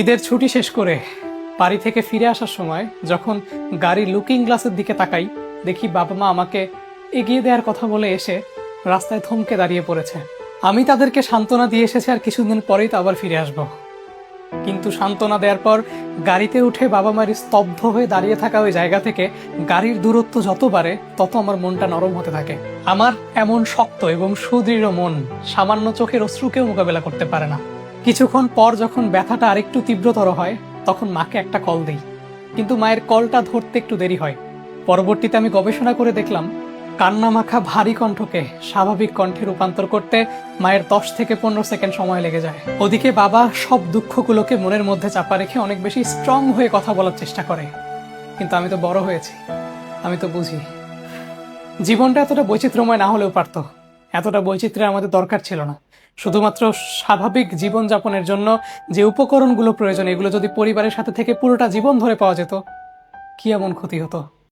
ঈদের ছুটি শেষ করে বাড়ি থেকে ফিরে আসার সময় যখন গাড়ির লুকিং গ্লাসের দিকে তাকাই, দেখি বাবা মা আমাকে এগিয়ে দেওয়ার কথা বলে এসে রাস্তায় থমকে দাঁড়িয়ে পড়েছে। আমি তাদেরকে সান্ত্বনা দিয়ে এসেছি আর কিছুদিন পরেই তো আবার ফিরে আসব। কিন্তু সান্ত্বনা দেওয়ার পর গাড়িতে উঠে বাবা মার স্তব্ধ হয়ে দাঁড়িয়ে থাকা ওই জায়গা থেকে গাড়ির দূরত্ব যত বাড়ে তত আমার মনটা নরম হতে থাকে। আমার এমন শক্ত এবং সুদৃঢ় মন সামান্য চোখের অশ্রুকেও মোকাবেলা করতে পারে না। কিছুক্ষণ পর যখন ব্যথাটা আরেকটু তীব্রতর হয় তখন মাকে একটা কল দিই, কিন্তু মায়ের কলটা ধরতে একটু দেরি হয়। পরবর্তীতে আমি গবেষণা করে দেখলাম কান্নামাখা ভারী কণ্ঠকে স্বাভাবিক কণ্ঠে রূপান্তর করতে মায়ের 10 থেকে 15 সেকেন্ড সময় লেগে যায়। ওদিকে বাবা সব দুঃখগুলোকে মনের মধ্যে চাপা রেখে অনেক বেশি স্ট্রং হয়ে কথা বলার চেষ্টা করে। কিন্তু আমি তো বড় হয়েছি, আমি তো বুঝি জীবনটা এতটা বৈচিত্র্যময় না হলেও পারতো। এতটা বৈচিত্র্যের আমাদের দরকার ছিল না। শুধুমাত্র স্বাভাবিক জীবনযাপনের জন্য যে উপকরণগুলো প্রয়োজন এগুলো যদি পরিবারের সাথে থেকে পুরোটা জীবন ধরে পাওয়া যেত, কি এমন ক্ষতি হতো।